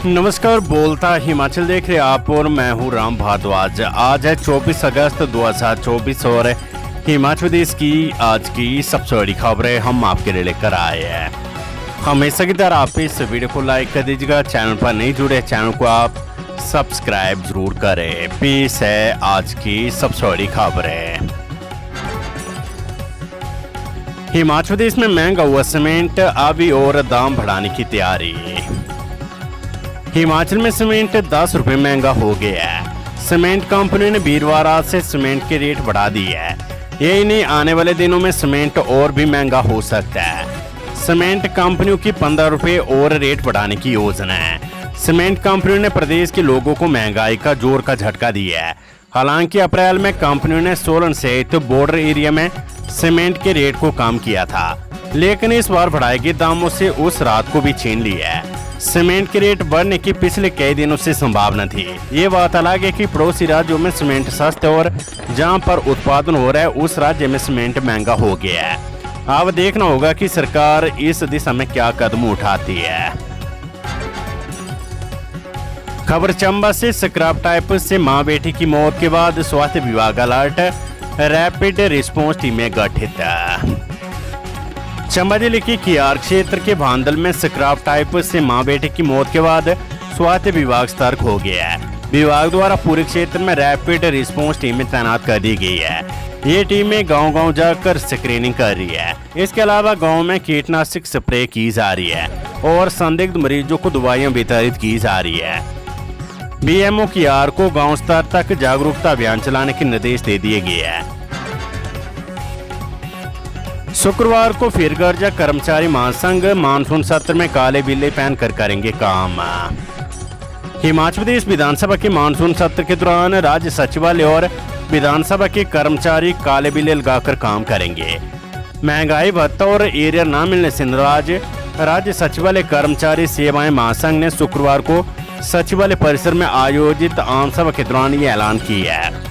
नमस्कार, बोलता हिमाचल देख रहे आप और मैं हूं राम भारद्वाज। आज है 24 अगस्त 2024 और हिमाचल देश की आज की सबसे बड़ी खबरें हम आपके लिए लेकर आए हैं। हमेशा की तरह आप इस वीडियो को लाइक कर दीजिएगा। चैनल पर नहीं जुड़े चैनल को आप सब्सक्राइब जरूर करें। पेश है आज की सबसे बड़ी खबरें। हिमाचल प्रदेश में महंगा हुआ सीमेंट, अभी और दाम बढ़ाने की तैयारी। हिमाचल में सीमेंट 10 रुपए महंगा हो गया है। सीमेंट कंपनी ने वीरवार रात से सीमेंट के रेट बढ़ा दी है। यही नहीं, आने वाले दिनों में सीमेंट और भी महंगा हो सकता है। सीमेंट कंपनियों की 15 रुपए और रेट बढ़ाने की योजना है। सीमेंट कंपनियों ने प्रदेश के लोगों को महंगाई का जोर का झटका दिया है। हालांकि अप्रैल में कंपनियों ने सोलन सहित बॉर्डर एरिया में सीमेंट के रेट को कम किया था, लेकिन इस बार बढ़ाए गए दामों से उस रात को भी छीन लिया है। सीमेंट के रेट बढ़ने की पिछले कई दिनों से संभावना थी। ये बात अलग है कि पड़ोसी राज्यों में सीमेंट सस्ते और जहां पर उत्पादन हो रहा है उस राज्य में सीमेंट महंगा हो गया है। अब देखना होगा कि सरकार इस दिशा में क्या कदम उठाती है। खबर चंबा से, स्क्रैप टाइप से मां बेटी की मौत के बाद स्वास्थ्य विभाग अलर्ट, रैपिड रिस्पॉन्स टीमें गठित। चंबा जिले के कियार क्षेत्र के भांदल में स्क्रैप टाइप से मां बेटे की मौत के बाद स्वास्थ्य विभाग सतर्क हो गया है। विभाग द्वारा पूरे क्षेत्र में रैपिड रिस्पॉन्स टीमें तैनात कर दी गई है। ये टीमें गांव-गांव जाकर स्क्रीनिंग कर रही है। इसके अलावा गांव में कीटनाशक स्प्रे की जा रही है और संदिग्ध मरीजों को दवाइयां वितरित की जा रही है। बीएमओ कियार को गाँव स्तर तक जागरूकता अभियान चलाने के निर्देश दे दिए गए हैं। शुक्रवार को फिर गर्जा कर्मचारी महासंघ, मानसून सत्र में काले बिल्ले पहनकर करेंगे काम। हिमाचल प्रदेश विधानसभा के मानसून सत्र के दौरान राज्य सचिवालय और विधानसभा के कर्मचारी काले बिल्ले लगाकर काम करेंगे। महंगाई भत्ता और एरियर न मिलने से नाराज राज्य सचिवालय कर्मचारी सेवाएं महासंघ ने शुक्रवार को सचिवालय परिसर में आयोजित आम सभा के दौरान ये ऐलान किया है।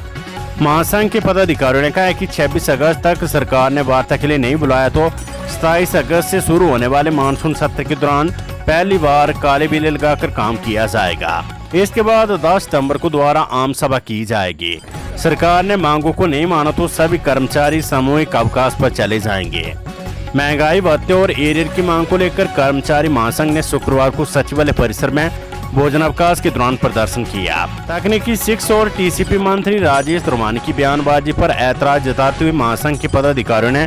महासंघ के पदाधिकारियों ने कहा है कि 26 अगस्त तक सरकार ने वार्ता के लिए नहीं बुलाया तो 27 अगस्त से शुरू होने वाले मानसून सत्र के दौरान पहली बार काले बिल्ले लगाकर काम किया जाएगा। इसके बाद 10 सितंबर को दोबारा आम सभा की जाएगी। सरकार ने मांगों को नहीं माना तो सभी कर्मचारी सामूहिक अवकाश पर चले जाएंगे। महंगाई भत्ते और एरियर की मांग को लेकर कर्मचारी महासंघ ने शुक्रवार को सचिवालय परिसर में भोजनावकाश के दौरान प्रदर्शन किया। तकनीकी शिक्षा और टीसीपी मंत्री राजेश धर्मानी की बयानबाजी पर ऐतराज जताते हुए महासंघ के पदाधिकारियों ने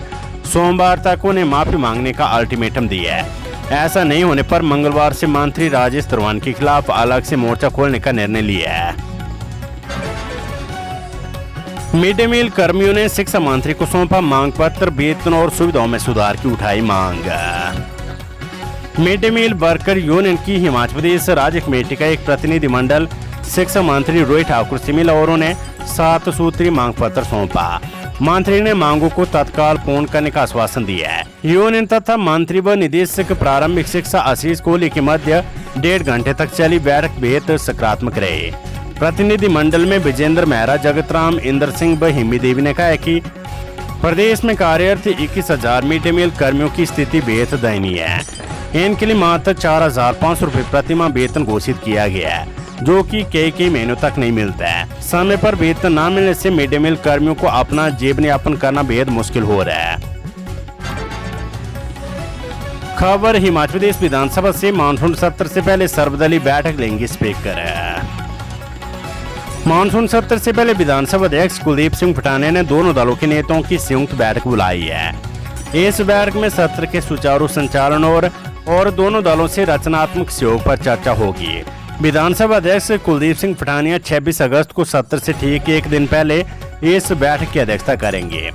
सोमवार तक उन्हें माफी मांगने का अल्टीमेटम दिया है। ऐसा नहीं होने पर मंगलवार से मंत्री राजेश धर्मानी के खिलाफ अलग से मोर्चा खोलने का निर्णय लिया है। मिड डे मील कर्मियों ने शिक्षा मंत्री को सौंपा मांग पत्र, वेतन और सुविधाओं में सुधार की उठाई मांग। Mid day meal worker union की हिमाचल प्रदेश राज्य कमेटी का एक प्रतिनिधिमंडल शिक्षा मंत्री रोहित ठाकुर से मिला और उन्हें 7 सूत्रीय मांग पत्र सौंपा। मंत्री ने मांगों को तत्काल पूर्ण करने का आश्वासन दिया है। यूनियन तथा मंत्री व निदेशक प्रारंभिक शिक्षा आशीष कोहली के मध्य 1.5 घंटे तक चली बैठक बेहद सकारात्मक रही। प्रतिनिधिमंडल में विजेंद्र मेहरा, जगत राम, इंद्र सिंह व हिम्मी देवी ने कहा है कि प्रदेश में कार्यरत 21,000 मिड डे मील कर्मियों की स्थिति बेहद दयनीय है। इनके लिए मात्र 4,500 रुपए प्रतिमाह वेतन घोषित किया गया है, जो कि कई महीनों तक नहीं मिलता है। समय पर वेतन न मिलने से मिड डे मील कर्मियों को अपना जीवन यापन करना बेहद मुश्किल हो रहा है। खबर हिमाचल प्रदेश विधानसभा से, मानसून सत्र से पहले सर्वदलीय बैठक लेंगे स्पीकर। मानसून सत्र से पहले विधानसभा अध्यक्ष कुलदीप सिंह पटानिया ने दोनों दलों के नेताओं की संयुक्त बैठक बुलाई है। इस बैठक में सत्र के सुचारू संचालन और दोनों दलों से रचनात्मक सहयोग पर चर्चा होगी। विधानसभा अध्यक्ष कुलदीप सिंह पठानिया 26 अगस्त को सत्र से ठीक एक दिन पहले इस बैठक की अध्यक्षता करेंगे।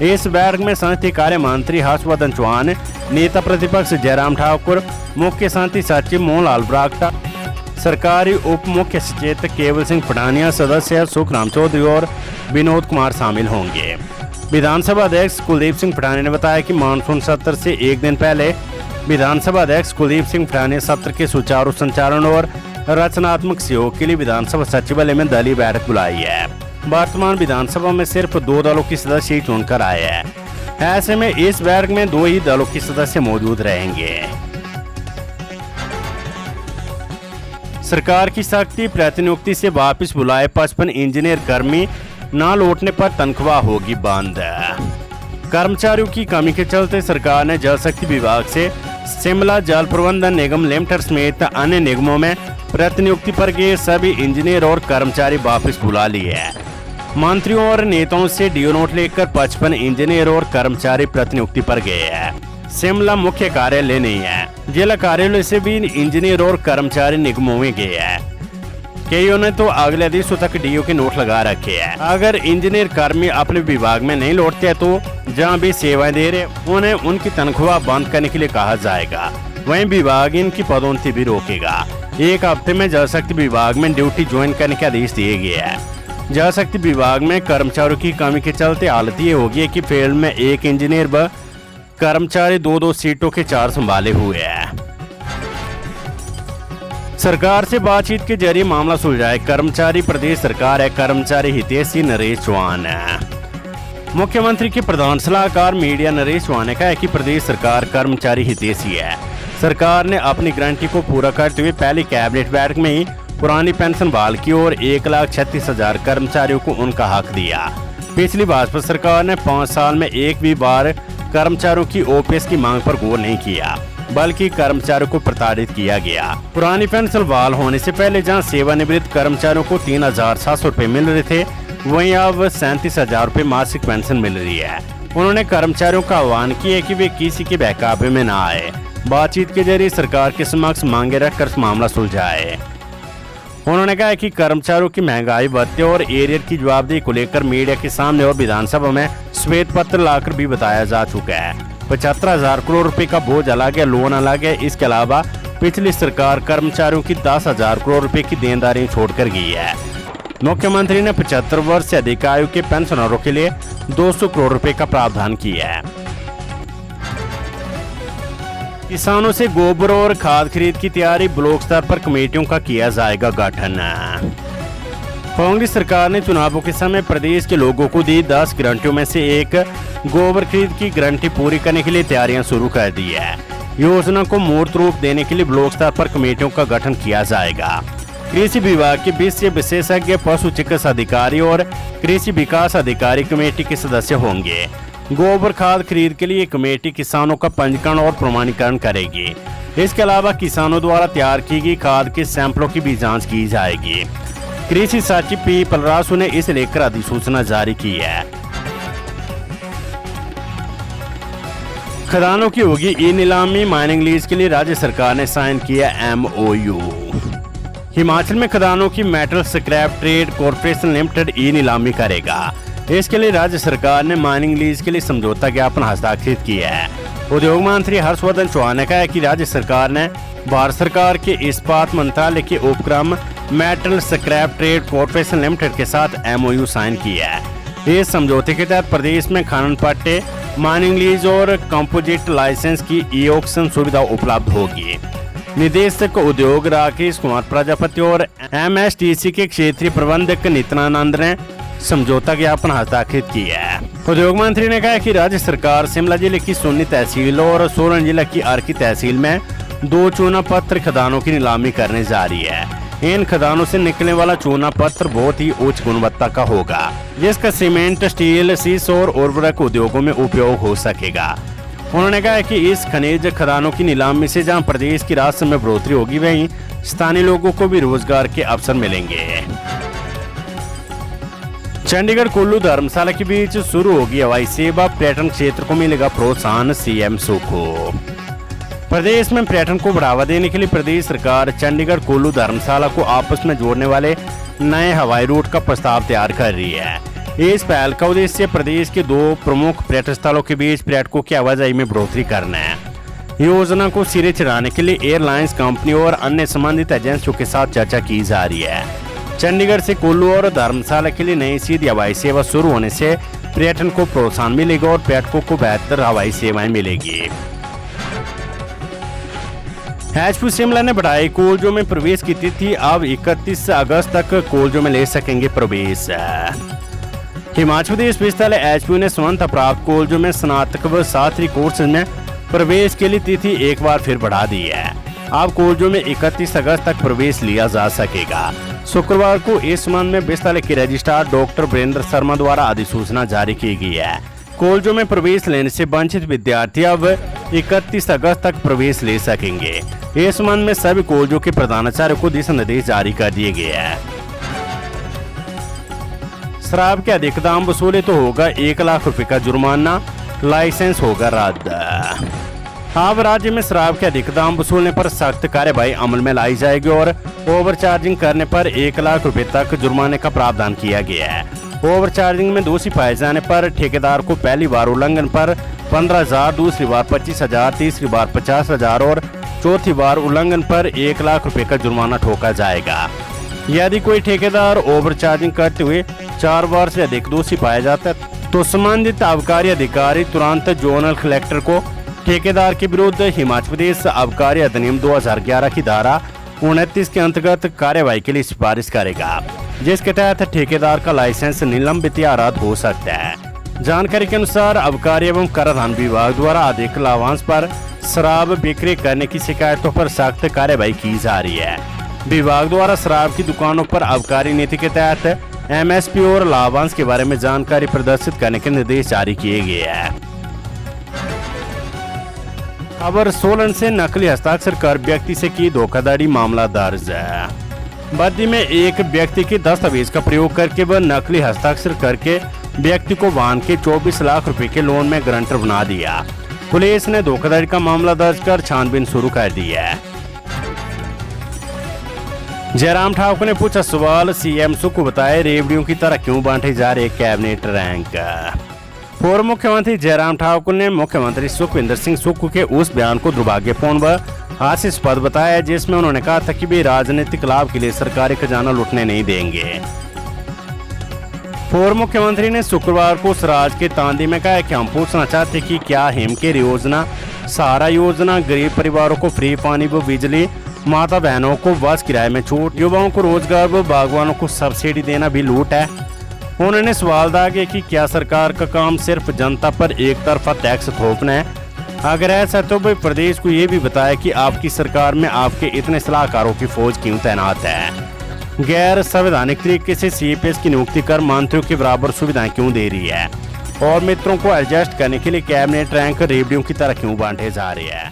इस बैठक में संसदीय कार्य मंत्री हर्षवर्धन चौहान, नेता प्रतिपक्ष जयराम ठाकुर, मुख्य शांति सचिव मोहनलाल ब्राक्टा, सरकारी उप मुख्य सचेतक केवल सिंह पठानिया, सदस्य सुखराम चौधरी और विनोद कुमार शामिल होंगे। विधानसभा अध्यक्ष कुलदीप सिंह पठानिया ने बताया कि मानसून सत्र से एक दिन पहले विधानसभा अध्यक्ष कुलदीप सिंह पठानिया सत्र के सुचारू संचालन और रचनात्मक सहयोग के लिए विधानसभा सचिवालय में दलीय बैठक बुलाई है। वर्तमान विधानसभा में सिर्फ 2 दलों की सदस्य चुनकर आए हैं। ऐसे में इस बैठक में 2 ही दलों के सदस्य मौजूद रहेंगे। सरकार की सख्ती, प्रतिनियुक्ति से वापस बुलाए 55 इंजीनियर कर्मी, न लौटने पर तनख्वाह होगी बंद। कर्मचारियों की कमी के चलते सरकार ने जल शक्ति विभाग से शिमला जल प्रबंधन निगम लिमिटेड समेत अन्य निगमों में प्रतिनियुक्ति पर गए सभी इंजीनियर और कर्मचारी वापस बुला लिए हैं। मंत्रियों और नेताओं से डीओ नोट लेकर 55 इंजीनियर और कर्मचारी प्रतिनियुक्ति पर गए हैं। शिमला मुख्य कार्यालय नहीं है, जिला कार्यालय से भी इंजीनियर और कर्मचारी निगमों में गए हैं। कईयों ने तो अगले आदेशों तक डीओ के नोट लगा रखे हैं। अगर इंजीनियर कर्मी अपने विभाग में नहीं लौटते तो जहां भी सेवाएं दे रहे उन्हें उनकी तनख्वाह बंद करने के लिए कहा जाएगा। वहीं विभाग इनकी पदोन्नति भी रोकेगा। एक हफ्ते में जल शक्ति विभाग में ड्यूटी ज्वाइन करने के आदेश दिए गए हैं। जल शक्ति विभाग में कर्मचारियों की कमी के चलते हालत ये होगी कि फील्ड में एक इंजीनियर व कर्मचारी 2-2 सीटों के 4 संभाले हुए हैं। सरकार से बातचीत के जरिए मामला सुलझाए कर्मचारी प्रदेश सरकार है, कर्मचारी हितैषी नरेश चौहान है। मुख्यमंत्री के प्रधान सलाहकार मीडिया नरेश चौहान ने कहा है कि प्रदेश सरकार कर्मचारी हितैषी है। सरकार ने अपनी गारंटी को पूरा करते हुए पहली कैबिनेट बैठक में ही पुरानी पेंशन बहाल की और 1,36,000 कर्मचारियों को उनका हक दिया। पिछली भाजपा सरकार ने 5 साल में एक भी बार कर्मचारियों की ओपीएस की मांग पर गौर नहीं किया, बल्कि कर्मचारियों को प्रताड़ित किया गया। पुरानी पेंशन बहाल होने से पहले जहां सेवानिवृत्त कर्मचारियों को 3,700 रुपए मिल रहे थे, वहीं अब 37,000 रुपए मासिक पेंशन मिल रही है। उन्होंने कर्मचारियों का आह्वान किया कि वे किसी के बहकावे में न आए, बातचीत के जरिए सरकार के समक्ष मांगे रखकर मामला सुलझाए। उन्होंने कहा कि कर्मचारियों की महंगाई भत्ते और एरियर की जवाबदेही को लेकर मीडिया के सामने और विधानसभा में श्वेत पत्र लाकर भी बताया जा चुका है। 75,000 करोड़ रुपए का बोझ अलग है, लोन अलग है। इसके अलावा पिछली सरकार कर्मचारियों की 10,000 करोड़ रुपए की देनदारी छोड़कर गई है। मुख्यमंत्री ने 75 वर्ष से अधिक आयु के पेंशनरों के लिए 200 करोड़ रुपए का प्रावधान किया है। किसानों से गोबर और खाद खरीद की तैयारी, ब्लॉक स्तर पर कमेटियों का किया जाएगा गठन। कांग्रेस सरकार ने चुनावों के समय प्रदेश के लोगों को दी 10 गारंटियों में से एक गोबर खरीद की गारंटी पूरी करने के लिए तैयारियां शुरू कर दी है। योजना को मूर्त रूप देने के लिए ब्लॉक स्तर पर कमेटियों का गठन किया जाएगा। कृषि विभाग के 20 से विशेषज्ञ पशु चिकित्सा अधिकारी और कृषि विकास अधिकारी कमेटी के सदस्य होंगे। गोबर खाद खरीद के लिए कमेटी किसानों का पंजीकरण और प्रमाणीकरण करेगी। इसके अलावा किसानों द्वारा तैयार की गई खाद के सैंपलों की भी जांच की जाएगी। कृषि सचिव पी पलरासु ने इसे लेकर अधिसूचना जारी की है। खदानों की होगी ई नीलामी, माइनिंग लीज के लिए राज्य सरकार ने साइन किया MOU। हिमाचल में खदानों की metal scrap trade corporation limited e नीलामी करेगा। इसके लिए राज्य सरकार ने माइनिंग लीज के लिए समझौता ज्ञापन हस्ताक्षरित किया है। उद्योग मंत्री हर्षवर्धन चौहान ने कहा कि राज्य सरकार ने भारत सरकार के इस्पात मंत्रालय के उपक्रम metal scrap trade corporation limited के साथ MOU साइन किया है। इस समझौते के तहत प्रदेश में खनन पट्टे, माइनिंग लीज और कंपोजिट लाइसेंस की ई-ऑक्शन सुविधा उपलब्ध होगी। निदेशक उद्योग राकेश कुमार प्रजापति और MSTC के क्षेत्रीय प्रबंधक नित्यानंद ने समझौता ज्ञापन हस्ताक्षरित किया है। उद्योग मंत्री ने कहा कि राज्य सरकार शिमला जिले की सुन्नी तहसील और सोलन जिला की अर्की तहसील में 2 चूना पत्थर खदानों की नीलामी करने जा रही है। इन खदानों से निकलने वाला चूना पत्थर बहुत ही उच्च गुणवत्ता का होगा, जिसका सीमेंट, स्टील, शीश और उर्वरक उद्योगों में उपयोग हो सकेगा। उन्होंने कहा कि इस खनिज खदानों की नीलामी से जहां प्रदेश की राजस्व में बढ़ोतरी होगी, वहीं स्थानीय लोगों को भी रोजगार के अवसर मिलेंगे। चंडीगढ़ कुल्लू धर्मशाला के बीच शुरू होगी हवाई सेवा, पर्यटन क्षेत्र को मिलेगा प्रोत्साहन, CM सुखो। प्रदेश में पर्यटन को बढ़ावा देने के लिए प्रदेश सरकार चंडीगढ़ कुल्लू धर्मशाला को आपस में जोड़ने वाले नए हवाई रूट का प्रस्ताव तैयार कर रही है। इस पहल का उद्देश्य प्रदेश के 2 प्रमुख पर्यटन स्थलों के बीच पर्यटकों की आवाजाही में बढ़ोतरी करना है। योजना को सिरे चढ़ाने के लिए एयरलाइंस कंपनी और अन्य संबंधित एजेंसियों के साथ चर्चा की जा रही है। चंडीगढ़ से कुल्लू और धर्मशाला के लिए नई सीधी हवाई सेवा शुरू होने से पर्यटन को प्रोत्साहन मिलेगा और पर्यटकों को बेहतर हवाई सेवाएं मिलेगी। HP शिमला ने बढ़ाई कॉलेजों में प्रवेश की तिथि, अब 31 अगस्त तक कॉलेजों में ले सकेंगे प्रवेश। हिमाचल प्रदेश विश्वविद्यालय HP ने स्वतंत्रता प्राप्त कॉलेजों में स्नातक व शास्त्री कोर्सेज में प्रवेश के लिए तिथि एक बार फिर बढ़ा दी है। अब कॉलेजों में 31 अगस्त तक प्रवेश लिया जा सकेगा। शुक्रवार को इस संबंध में विश्वविद्यालय के रजिस्ट्रार डॉक्टर वीरेंद्र शर्मा द्वारा अधिसूचना जारी की गई है। कॉलेजों में प्रवेश लेने से वंचित विद्यार्थी अब 31 अगस्त तक प्रवेश ले सकेंगे। इस संबंध में सभी कॉलेजों के प्रधानाचार्य को दिशा निर्देश जारी कर दिए गए हैं। शराब के अधिक दाम वसूले तो होगा 1 लाख रुपए का जुर्माना, लाइसेंस होगा रद्द। अब राज्य में शराब के अधिक दाम वसूलने पर सख्त कार्यवाही अमल में लाई जाएगी और ओवरचार्जिंग करने पर 1 लाख रुपए तक जुर्माने का प्रावधान किया गया है। ओवरचार्जिंग में दोषी पाए जाने पर ठेकेदार को पहली बार उल्लंघन पर 15,000, दूसरी बार 25,000, तीसरी बार 50,000 और चौथी बार उल्लंघन पर 1 लाख रुपए का जुर्माना ठोका जाएगा। यदि कोई ठेकेदार ओवरचार्जिंग करते हुए 4 बार से अधिक दोषी पाया जाता है तो संबंधित आबकारी अधिकारी तुरंत जोनल कलेक्टर को ठेकेदार के विरुद्ध हिमाचल प्रदेश आबकारी अधिनियम 2011 की धारा 29 के अंतर्गत कार्यवाही के लिए सिफारिश करेगा, जिसके तहत ठेकेदार का लाइसेंस निलंबित या रद्द हो सकता है। जानकारी के अनुसार आबकारी एवं कराधान विभाग द्वारा अधिक लाभांश पर शराब बिक्री करने की शिकायतों पर सख्त कार्यवाही की जा रही है। विभाग द्वारा शराब की दुकानों पर आबकारी नीति के तहत MSP और लाभांश के बारे में जानकारी प्रदर्शित करने के निर्देश जारी किए गए हैं। खबर सोलन से नकली हस्ताक्षर कर व्यक्ति से की धोखाधड़ी, मामला दर्ज है। बद्दी में एक व्यक्ति के दस्तावेज का प्रयोग करके वह नकली हस्ताक्षर करके व्यक्ति को वाहन के 24 लाख रुपए के लोन में गारंटर बना दिया। पुलिस ने धोखाधड़ी का मामला दर्ज कर छानबीन शुरू कर दी है। जयराम ठाकुर ने पूछा सवाल, CM सुख को बताया रेवड़ियों की तरह क्यों बांटे जा रहे कैबिनेट रैंक। पूर्व मुख्यमंत्री जयराम ठाकुर ने मुख्यमंत्री सुखविंदर सिंह सुक्खू के उस बयान को दुर्भाग्यपूर्ण व हास्यास्पद बताया जिसमें उन्होंने कहा था कि वे राजनीतिक लाभ के लिए सरकारी खजाना लूटने नहीं देंगे। पूर्व मुख्यमंत्री ने शुक्रवार को स्वराज के तांदी में कहा कि हम पूछना चाहते कि क्या हेमकेयर योजना, सहारा योजना, गरीब परिवारों को फ्री पानी व बिजली, माता बहनों को बस किराए में छूट, युवाओं को रोजगार व बागवानों को सब्सिडी देना भी लूट है। उन्होंने सवाल दागे कि क्या सरकार का काम सिर्फ जनता पर एक तरफा टैक्स थोपना है। अगर ऐसा तो भाई प्रदेश को ये भी बताया कि आपकी सरकार में आपके इतने सलाहकारों की फौज क्यों तैनात है। गैर संवैधानिक तरीके से CPS की नियुक्ति कर मंत्रियों के बराबर सुविधाएं क्यों दे रही है और मित्रों को एडजस्ट करने के लिए कैबिनेट रैंक रेवड़ियों की तरह क्यों बांटे जा रहे हैं।